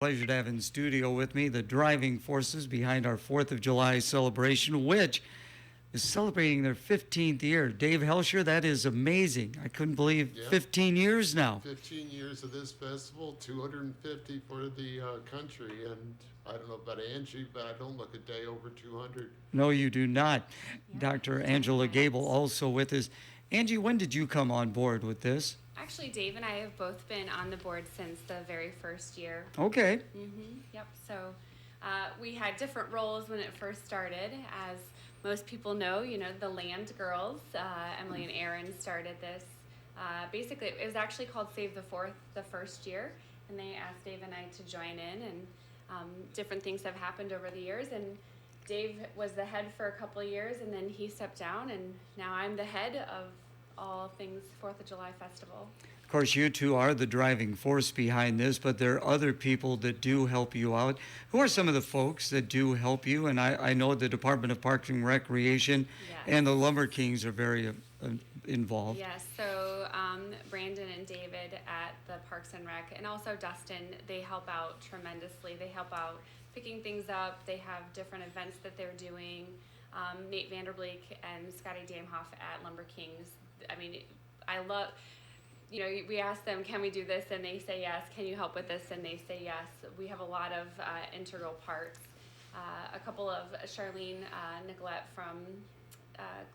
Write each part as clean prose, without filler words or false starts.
Pleasure to have in studio with me the driving forces behind our 4th of July celebration, which is celebrating their 15th year. Dave Helscher, that is amazing. I couldn't believe 15 years now. 15 years of this festival, 250 for the country, and I don't know about Angie, but I don't look a day over 200. No, you do not. Yeah. Dr. Angela Gable also with us. Angie, when did you come on board with this? Actually, Dave and I have both been on the board since the very first year. Okay. Yep. So we had different roles when it first started. As most people know, the Land Girls, Emily and Aaron started this. Basically, it was actually called Save the Fourth the first year, and they asked Dave and I to join in, and different things have happened over the years. And Dave was the head for a couple of years, and then he stepped down, and now I'm the head of all things 4th of July Festival. Of course, you two are the driving force behind this, but there are other people that do help you out. Who are some of the folks that do help you? And I know the Department of Parks and Recreation and the Lumber Kings are very involved. Yes, so Brandon and David at the Parks and Rec, and also Dustin, they help out tremendously. They help out picking things up. They have different events that they're doing. Nate Vanderbleek and Scotty Damhoff at Lumber Kings. I mean, I love, we ask them, can we do this? And they say yes. Can you help with this? And they say yes. We have a lot of integral parts. A couple of Charlene Nicolette from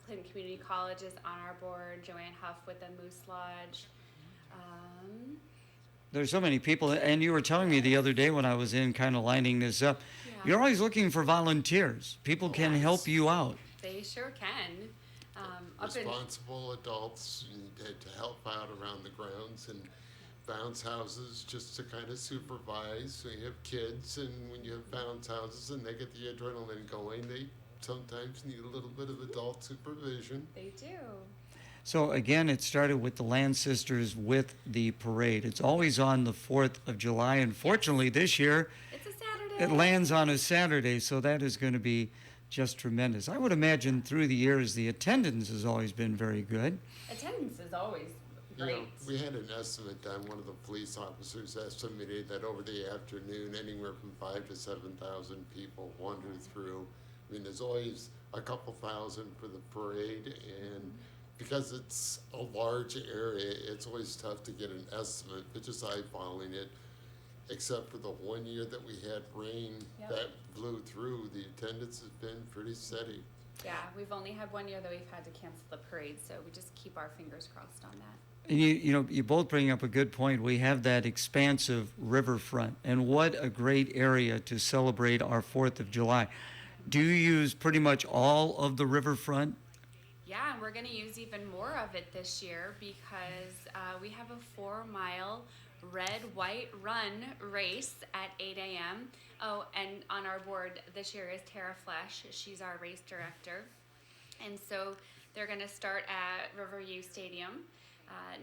Clinton Community College is on our board. Joanne Huff with the Moose Lodge. There's so many people, and you were telling me the other day when I was in kind of lining this up, you're always looking for volunteers. People can help you out. They sure can. Responsible adults to help out around the grounds, and bounce houses just to kind of supervise. So you have kids, and when you have bounce houses and they get the adrenaline going, they sometimes need a little bit of adult supervision. They do. So again, it started with the Land Sisters with the parade. It's always on the 4th of July, and fortunately this year it's a Saturday. It lands on a Saturday, so that is going to be just tremendous. I would imagine through the years the attendance has always been very good. Attendance is always great. We had an estimate done. One of the police officers estimated that over the afternoon, anywhere from 5,000 to 7,000 people wander through. I mean, there's always a couple thousand for the parade, and because it's a large area, it's always tough to get an estimate, but just eyeballing it, except for the one year that we had rain that blew through, the attendance has been pretty steady. Yeah, we've only had one year that we've had to cancel the parade, so we just keep our fingers crossed on that. And you both bring up a good point. We have that expansive riverfront, and what a great area to celebrate our 4th of July. Do you use pretty much all of the riverfront? Yeah, and we're going to use even more of it this year because we have a 4-mile red, white run race at 8 a.m. Oh, and on our board this year is Tara Flesh. She's our race director. And so they're going to start at Riverview Stadium.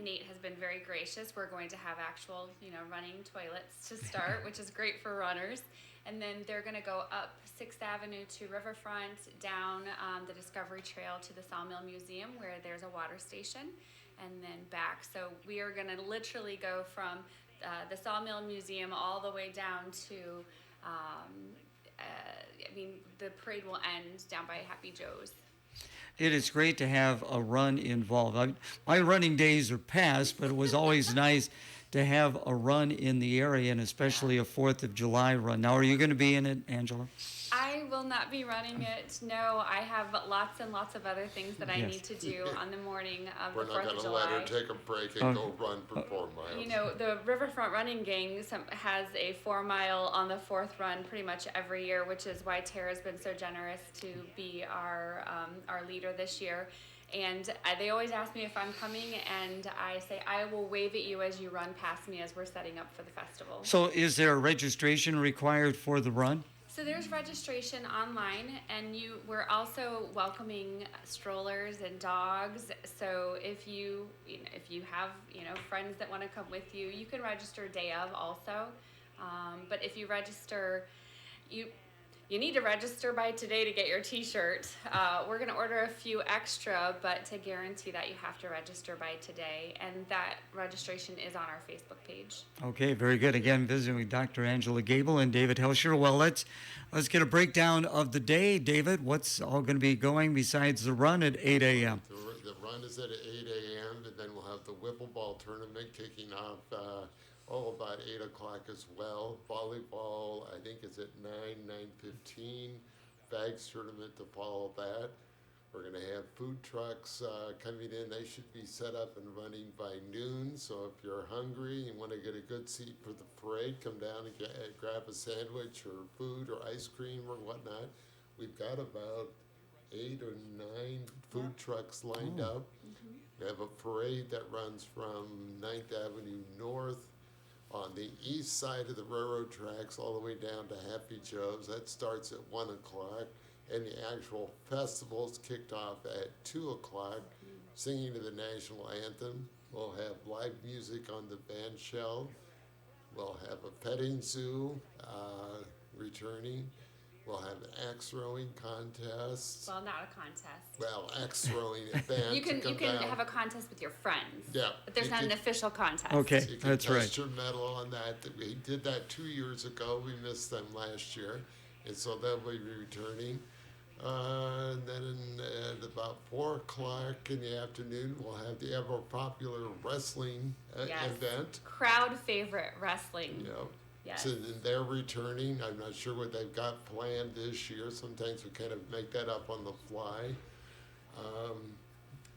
Nate has been very gracious. We're going to have actual, running toilets to start, which is great for runners. And then they're going to go up 6th Avenue to Riverfront, down the Discovery Trail to the Sawmill Museum, where there's a water station, and then back. So we are going to literally go from the Sawmill Museum all the way down to, the parade will end down by Happy Joe's. It is great to have a run involved. My running days are past, but it was always nice to have a run in the area, and especially a 4th of July run. Now, are you going to be in it, Angela? I will not be running it. No, I have lots and lots of other things that I need to do on the morning of the 4th of July. We're not going to let her take a break and go run for 4 miles. The Riverfront Running Gang has a 4-mile on the 4th run pretty much every year, which is why Tara's been so generous to be our leader this year. And they always ask me if I'm coming, and I say I will wave at you as you run past me as we're setting up for the festival. So is there a registration required for the run? So there's registration online, and we're also welcoming strollers and dogs. So if you have friends that want to come with you, you can register day of also. But if you register, you need to register by today to get your t-shirt. We're going to order a few extra, but to guarantee that you have to register by today, and that registration is on our Facebook page. Okay, very good. Again, visiting with Dr. Angela Gable and David Helscher. Well, let's get a breakdown of the day. David, what's all going to be going besides the run at 8 a.m.? The run is at 8 a.m., and then we'll have the wiffle ball tournament kicking off about 8 o'clock as well. Volleyball, I think, is at 9:15. Bags tournament to follow that. We're going to have food trucks coming in. They should be set up and running by noon. So if you're hungry and want to get a good seat for the parade, come down and grab a sandwich or food or ice cream or whatnot. We've got about 8 or 9 food trucks lined up. We have a parade that runs from 9th Avenue North on the east side of the railroad tracks all the way down to Happy Joe's. That starts at 1 o'clock. And the actual festival's kicked off at 2 o'clock, singing to the national anthem. We'll have live music on the band shell. We'll have a petting zoo returning. We'll have an axe throwing contest. Well, not a contest. Well, axe throwing event. You can down. have a contest with your friends. Yeah. But there's not an official contest. Okay, You can that's test right. your medal on that. We did that 2 years ago. We missed them last year. And so they'll be returning. And then at about 4 o'clock in the afternoon, we'll have the ever popular wrestling Yes. event. Crowd favorite wrestling. You know. Yes. So then they're returning. I'm not sure what they've got planned this year. Sometimes we kind of make that up on the fly.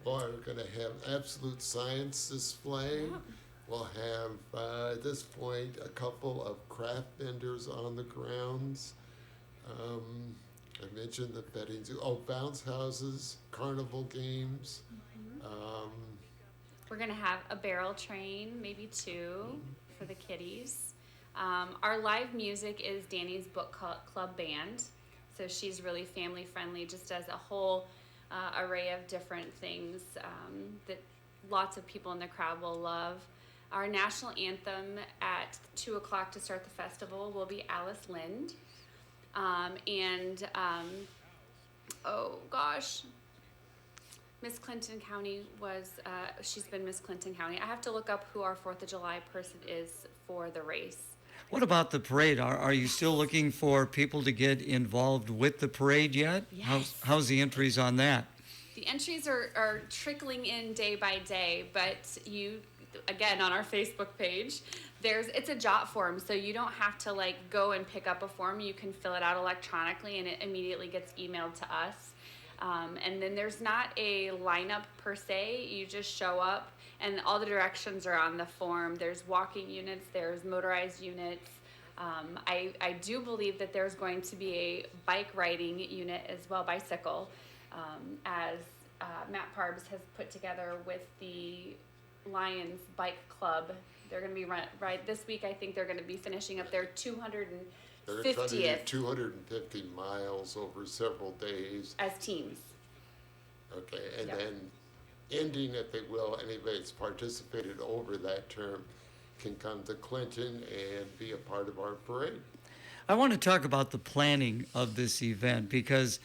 We're going to have absolute science display. Yeah. We'll have, at this point, a couple of craft vendors on the grounds. I mentioned the petting zoo. Oh, bounce houses, carnival games. We're going to have a barrel train, maybe 2 for the kiddies. Our live music is Danny's Book Club Band. So she's really family friendly, just does a whole array of different things that lots of people in the crowd will love. Our national anthem at 2 o'clock to start the festival will be Alice Lind. Oh gosh, Miss Clinton County was, she's been Miss Clinton County. I have to look up who our 4th of July person is for the race. What about the parade? Are you still looking for people to get involved with the parade yet? Yes. How's the entries on that? The entries are trickling in day by day, but you, again, on our Facebook page, it's a jot form, so you don't have to go and pick up a form. You can fill it out electronically and it immediately gets emailed to us. And then there's not a lineup per se. You just show up and all the directions are on the form. There's walking units, there's motorized units. I do believe that there's going to be a bike riding unit as well, bicycle, as Matt Parbs has put together with the Lions Bike Club. They're going to be right this week. I think they're going to be finishing up their 250th. They're trying to do 250 miles over several days. As teams. Okay, and Yep. then ending, if they will, anybody that's participated over that term can come to Clinton and be a part of our parade. I want to talk about the planning of this event because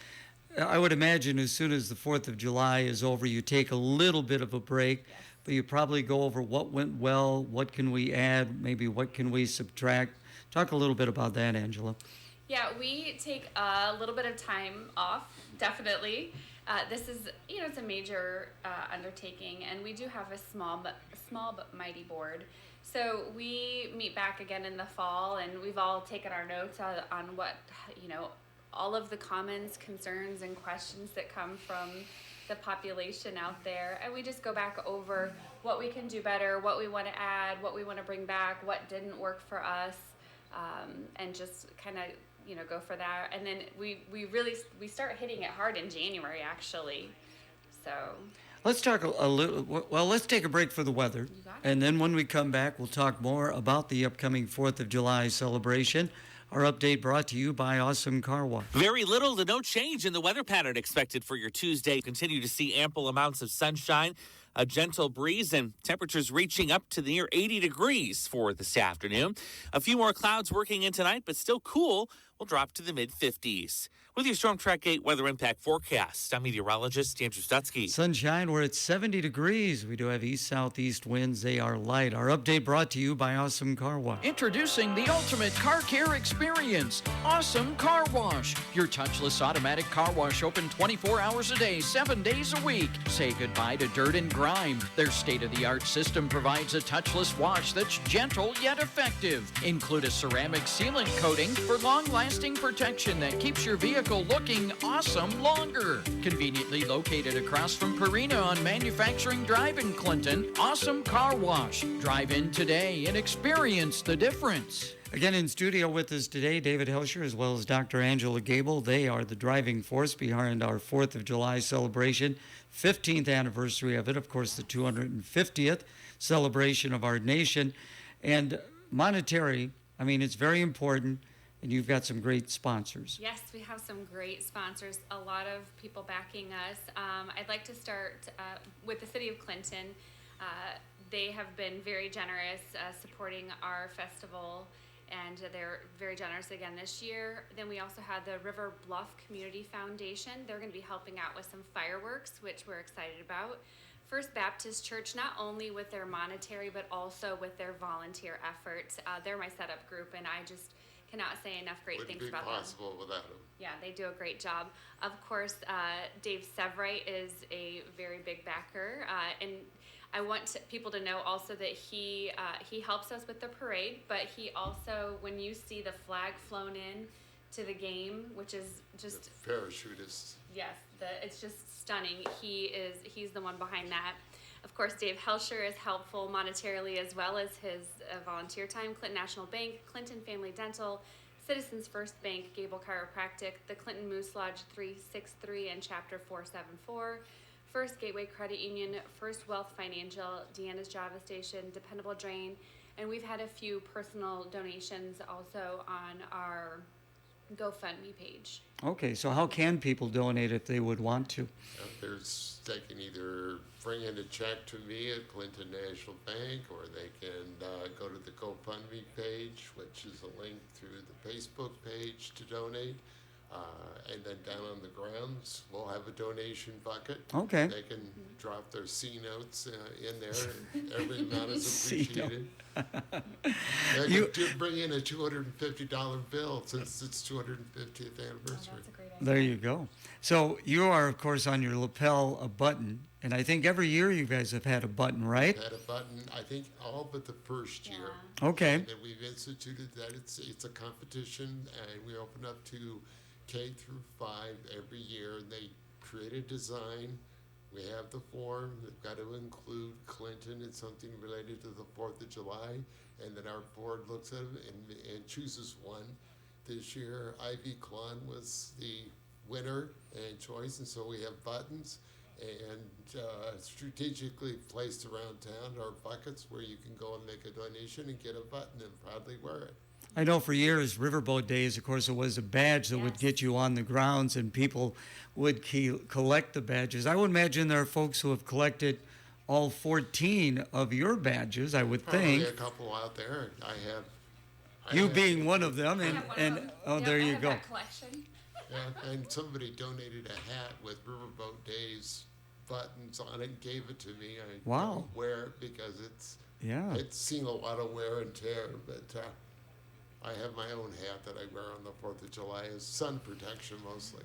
I would imagine as soon as the 4th of July is over, you take a little bit of a break, but you probably go over what went well, what can we add, maybe what can we subtract. Talk a little bit about that, Angela. Yeah, we take a little bit of time off, definitely. This is, it's a major undertaking, and we do have a small but mighty board. So we meet back again in the fall, and we've all taken our notes on what, all of the comments, concerns, and questions that come from the population out there. And we just go back over what we can do better, what we want to add, what we want to bring back, what didn't work for us, and just kind of, go for that. And then we start hitting it hard in January, actually. So Let's talk a little, well, let's take a break for the weather. You got it. And then when we come back, we'll talk more about the upcoming 4th of July celebration. Our update brought to you by Awesome Car Wash. Very little to no change in the weather pattern expected for your Tuesday. Continue to see ample amounts of sunshine, a gentle breeze, and temperatures reaching up to near 80 degrees for this afternoon. A few more clouds working in tonight, but still cool. Will drop to the mid-50s. With your Storm Track 8 weather impact forecast, I'm meteorologist Andrew Stutzky. Sunshine, we're at 70 degrees. We do have east-southeast winds. They are light. Our update brought to you by Awesome Car Wash. Introducing the ultimate car care experience, Awesome Car Wash. Your touchless automatic car wash open 24 hours a day, 7 days a week. Say goodbye to dirt and grime. Their state-of-the-art system provides a touchless wash that's gentle yet effective. Include a ceramic sealant coating for long-lasting protection that keeps your vehicle looking awesome longer. Conveniently located across from Purina on Manufacturing Drive in Clinton, Awesome Car Wash. Drive in today and experience the difference. Again, in studio with us today, David Helscher as well as Dr. Angela Gable. They are the driving force behind our 4th of July celebration, 15th anniversary of it, of course, the 250th celebration of our nation. And monetary, I mean, it's very important. And you've got some great sponsors. Yes, we have some great sponsors, a lot of people backing us. I'd like to start with the City of Clinton. They have been very generous supporting our festival, and they're very generous again this year. Then we also had the River Bluff Community Foundation. They're going to be helping out with some fireworks, which we're excited about. First Baptist Church, not only with their monetary, but also with their volunteer efforts. They're my setup group, and I just cannot say enough great things about them. Wouldn't be possible without them. Yeah, they do a great job. Of course, Dave Severite is a very big backer, and I want people to know also that he helps us with the parade, but he also, when you see the flag flown in to the game, which is just The parachutists. yes, it's just stunning. He's the one behind that. Of course, Dave Helscher is helpful monetarily as well as his volunteer time. Clinton National Bank, Clinton Family Dental, Citizens First Bank, Gable Chiropractic, the Clinton Moose Lodge 363 and Chapter 474, First Gateway Credit Union, First Wealth Financial, Deanna's Java Station, Dependable Drain, and we've had a few personal donations also on our GoFundMe page. Okay, so how can people donate if they would want to? They can either bring in a check to me at Clinton National Bank, or they can go to the GoFundMe page, which is a link through the Facebook page to donate. And then down on the grounds, we'll have a donation bucket. Okay. They can drop their C notes in there, and every amount is C note. appreciated. They can bring in a $250 bill since it's 250th anniversary. That's a great idea. There you go. So you are, of course, on your lapel a button, and I think every year you guys have had a button, right? Had a button, I think all but the first year. Okay. And then we've instituted that it's a competition, and we open up to K through 5 every year, and they create a design. We have the form. They've got to include Clinton and something related to the 4th of July, and then our board looks at them and chooses one. This year, Ivy Klon was the winner and choice, and so we have buttons, and strategically placed around town are buckets where you can go and make a donation and get a button and proudly wear it. I know for years, Riverboat Days, of course, it was a badge that would Yes. get you on the grounds, and people would collect the badges. I would imagine there are folks who have collected all 14 of your badges, I would Probably think. a couple out there. I have. You being one of them, I have one of and them. oh, Yep, there I you have go. that collection. And somebody donated a hat with Riverboat Days buttons on it and gave it to me. I Wow. don't wear it because it's Yeah. seen a lot of wear and tear, but I have my own hat that I wear on the 4th of July as sun protection mostly.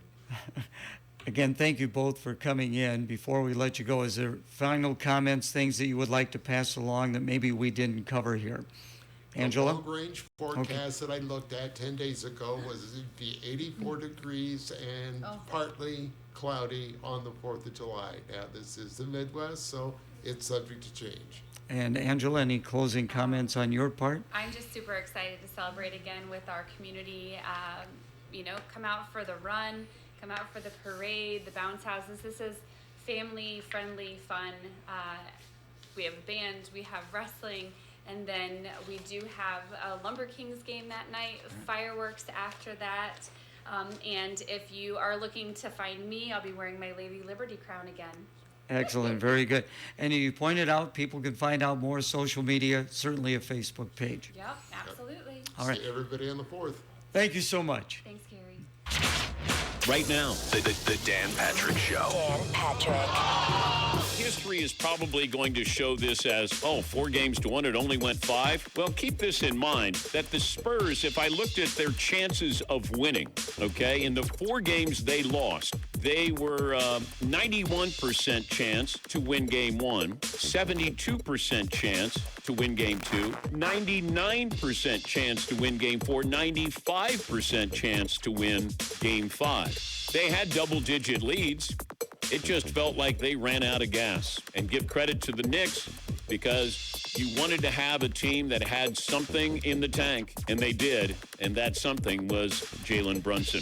Again, thank you both for coming in. Before we let you go, is there final comments, things that you would like to pass along that maybe we didn't cover here? Angela? The long-range forecast that I looked at 10 days ago was it'd be 84 degrees and partly cloudy on the 4th of July. Now, this is the Midwest, so it's subject to change. And Angela, any closing comments on your part? I'm just super excited to celebrate again with our community. Come out for the run, come out for the parade, the bounce houses. This is family-friendly fun. We have a band, we have wrestling, And then we do have a Lumber Kings game that night, fireworks after that. And if you are looking to find me, I'll be wearing my Lady Liberty crown again. Excellent, very good. And you pointed out people can find out more social media, certainly a Facebook page. Yep, absolutely. All right. See everybody on the 4th. Thank you so much. Thanks, Gary. Right now, the Dan Patrick Show. Dan Patrick. History is probably going to show this as, 4-1, it only went 5. Well, keep this in mind, that the Spurs, if I looked at their chances of winning, okay, in the 4 games they lost, they were 91% chance to win game 1, 72% chance to win game 2, 99% chance to win game 4, 95% chance to win game 5. They had double-digit leads. It just felt like they ran out of gas. And give credit to the Knicks, because you wanted to have a team that had something in the tank, and they did, and that something was Jalen Brunson.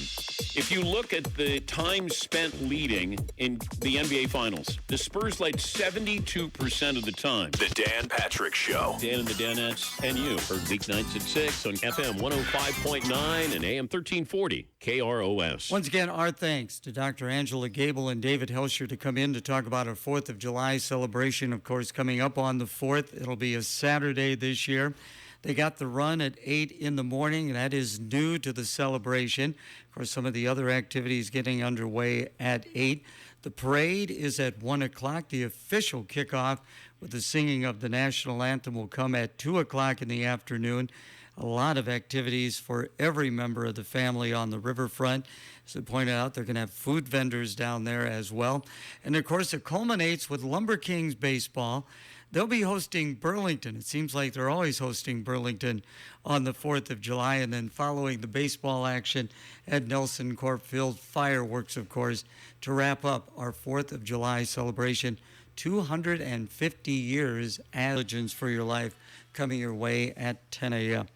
If you look at the time spent leading in the NBA Finals, the Spurs led 72% of the time. The Dan Patrick Show. Dan and the Danettes and you. Heard weeknights at 6 on FM 105.9 and AM 1340 KROS. Once again, our thanks to Dr. Angela Gable and David Helscher to come in to talk about our 4th of July celebration, of course, coming up on the 4th. It'll be a Saturday this year. They got the run at 8 in the morning, and that is new to the celebration. Of course, some of the other activities getting underway at 8. The parade is at 1 o'clock. The official kickoff with the singing of the national anthem will come at 2 o'clock in the afternoon. A lot of activities for every member of the family on the riverfront. As I pointed out, they're going to have food vendors down there as well. And, of course, it culminates with Lumber Kings baseball. They'll be hosting Burlington. It seems like they're always hosting Burlington on the 4th of July, and then following the baseball action at Nelson Corp Field, fireworks, of course, to wrap up our 4th of July celebration. 250 years as Legends for Your Life coming your way at 10 a.m.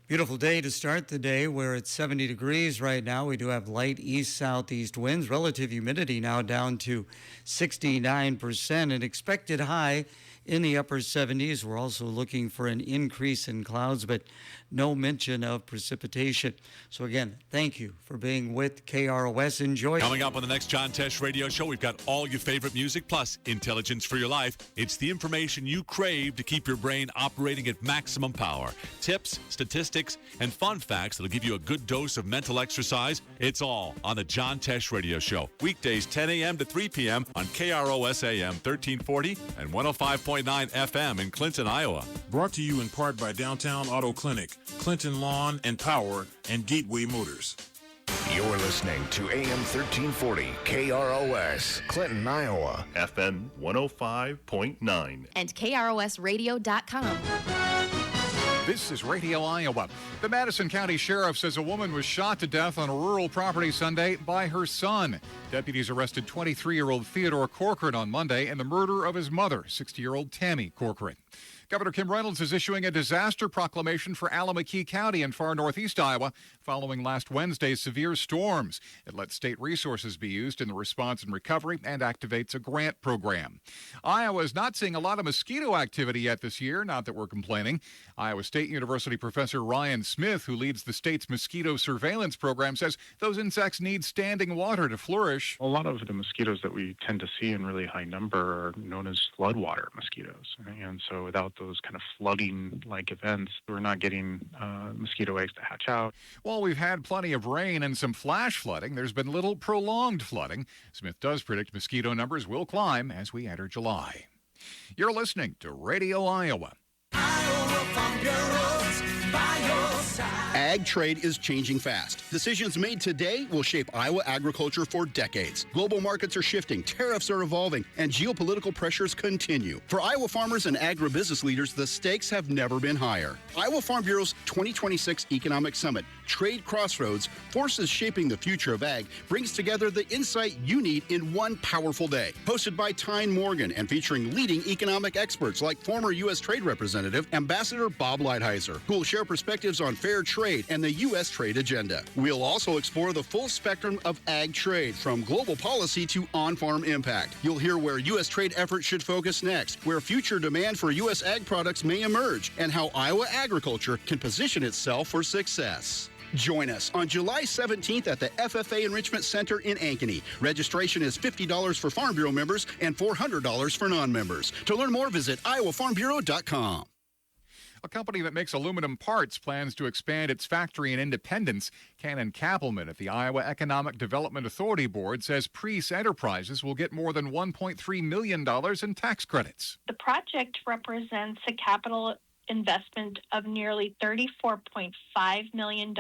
Beautiful day to start the day. We're at 70 degrees right now. We do have light east-southeast winds. Relative humidity now down to 69%. An expected high in the upper 70s. We're also looking for an increase in clouds, but no mention of precipitation. So again, thank you for being with KROS. Enjoy. Coming up on the next John Tesh Radio Show, we've got all your favorite music plus intelligence for your life. It's the information you crave to keep your brain operating at maximum power. Tips, statistics, and fun facts that'll give you a good dose of mental exercise. It's all on the John Tesh Radio Show. Weekdays 10 a.m. to 3 p.m. on KROS AM 1340 and 105.9 FM in Clinton, Iowa. Brought to you in part by Downtown Auto Clinic, Clinton Lawn and Power, and Gateway Motors. You're listening to AM 1340 KROS, Clinton, Iowa. FM 105.9. And KROSradio.com. This is Radio Iowa. The Madison County Sheriff says a woman was shot to death on a rural property Sunday by her son. Deputies arrested 23-year-old Theodore Corcoran on Monday in the murder of his mother, 60-year-old Tammy Corcoran. Governor Kim Reynolds is issuing a disaster proclamation for Allamakee County in far northeast Iowa following last Wednesday's severe storms. It lets state resources be used in the response and recovery and activates a grant program. Iowa is not seeing a lot of mosquito activity yet this year, not that we're complaining. Iowa State University professor Ryan Smith, who leads the state's mosquito surveillance program, says those insects need standing water to flourish. A lot of the mosquitoes that we tend to see in really high number are known as floodwater mosquitoes. And so without those kind of flooding-like events, we're not getting mosquito eggs to hatch out. While we've had plenty of rain and some flash flooding, there's been little prolonged flooding. Smith does predict mosquito numbers will climb as we enter July. You're listening to Radio Iowa. Ag trade is changing fast. Decisions made today will shape Iowa agriculture for decades. Global markets are shifting, tariffs are evolving, and geopolitical pressures continue. For Iowa farmers and agribusiness leaders, the stakes have never been higher. Iowa Farm Bureau's 2026 Economic Summit, Trade Crossroads, Forces Shaping the Future of Ag, brings together the insight you need in one powerful day. Hosted by Tyne Morgan and featuring leading economic experts like former U.S. Trade Representative Ambassador Bob Lighthizer, who will share perspectives on fair fair trade and the U.S. trade agenda. We'll also explore the full spectrum of ag trade, from global policy to on-farm impact. You'll hear where U.S. trade efforts should focus next, where future demand for U.S. ag products may emerge, and how Iowa agriculture can position itself for success. Join us on July 17th at the FFA Enrichment Center in Ankeny. Registration is $50 for Farm Bureau members and $400 for non-members. To learn more, visit iowafarmbureau.com. A company that makes aluminum parts plans to expand its factory in Independence. Cannon Kappelman at the Iowa Economic Development Authority Board says Preece Enterprises will get more than $1.3 million in tax credits. The project represents a capital investment of nearly $34.5 million,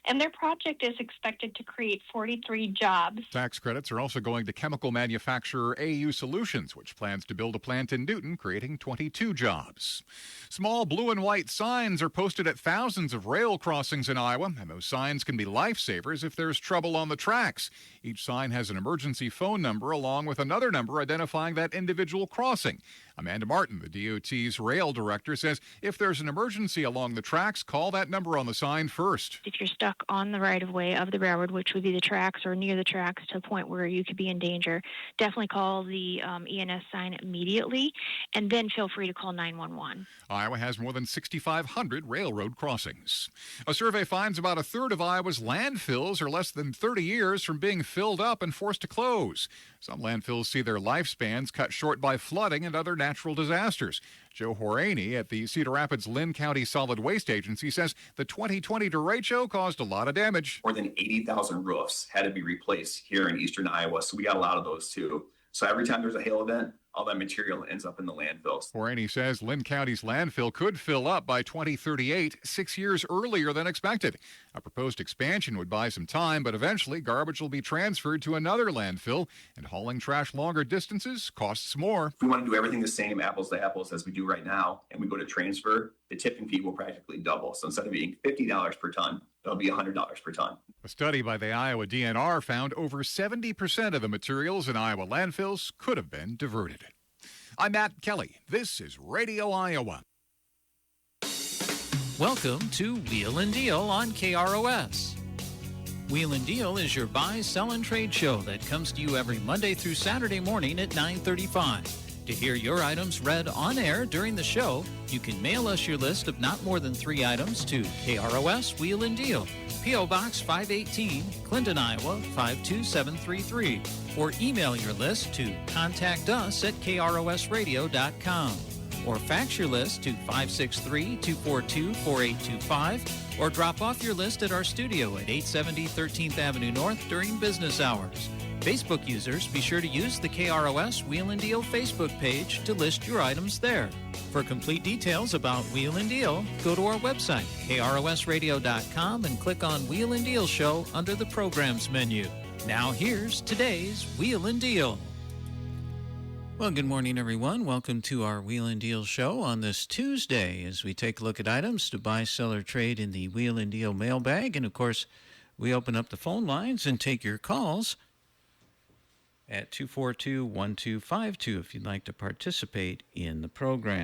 and their project is expected to create 43 jobs. Tax credits are also going to chemical manufacturer AU Solutions, which plans to build a plant in Newton, creating 22 jobs. Small blue and white signs are posted at thousands of rail crossings in Iowa, and those signs can be lifesavers if there's trouble on the tracks. Each sign has an emergency phone number along with another number identifying that individual crossing. Amanda Martin, the DOT's rail director, says if there's an emergency along the tracks, call that number on the sign first. If you're stuck on the right-of-way of the railroad, which would be the tracks or near the tracks to a point where you could be in danger, definitely call the ENS sign immediately, and then feel free to call 911. Iowa has more than 6,500 railroad crossings. A survey finds about a third of Iowa's landfills are less than 30 years from being filled up and forced to close. Some landfills see their lifespans cut short by flooding and other natural disasters. Joe Horaney at the Cedar Rapids Lynn County Solid Waste Agency says the 2020 derecho caused a lot of damage. More than 80,000 roofs had to be replaced here in eastern Iowa, so we got a lot of those too. So every time there's a hail event, all that material ends up in the landfills. Horaney says Lynn County's landfill could fill up by 2038, 6 years earlier than expected. A proposed expansion would buy some time, but eventually garbage will be transferred to another landfill, and hauling trash longer distances costs more. If we want to do everything the same, apples to apples, as we do right now, and we go to transfer, the tipping fee will practically double. So instead of being $50 per ton, it'll be $100 per ton. A study by the Iowa DNR found over 70% of the materials in Iowa landfills could have been diverted. I'm Matt Kelly. This is Radio Iowa. Welcome to Wheel and Deal on KROS. Wheel and Deal is your buy, sell, and trade show that comes to you every Monday through Saturday morning at 9:35. To hear your items read on air during the show, you can mail us your list of not more than 3 items to KROS Wheel and Deal, P.O. Box 518, Clinton, Iowa 52733, or email your list to contactus@krosradio.com, or fax your list to 563-242-4825, or drop off your list at our studio at 870 13th Avenue North during business hours. Facebook users, be sure to use the KROS Wheel and Deal Facebook page to list your items there. For complete details about Wheel and Deal, go to our website, krosradio.com, and click on Wheel and Deal Show under the Programs menu. Now here's today's Wheel and Deal. Well, good morning, everyone. Welcome to our Wheel and Deal Show on this Tuesday as we take a look at items to buy, sell, or trade in the Wheel and Deal mailbag. And, of course, we open up the phone lines and take your calls at 242-1252 if you'd like to participate in the program.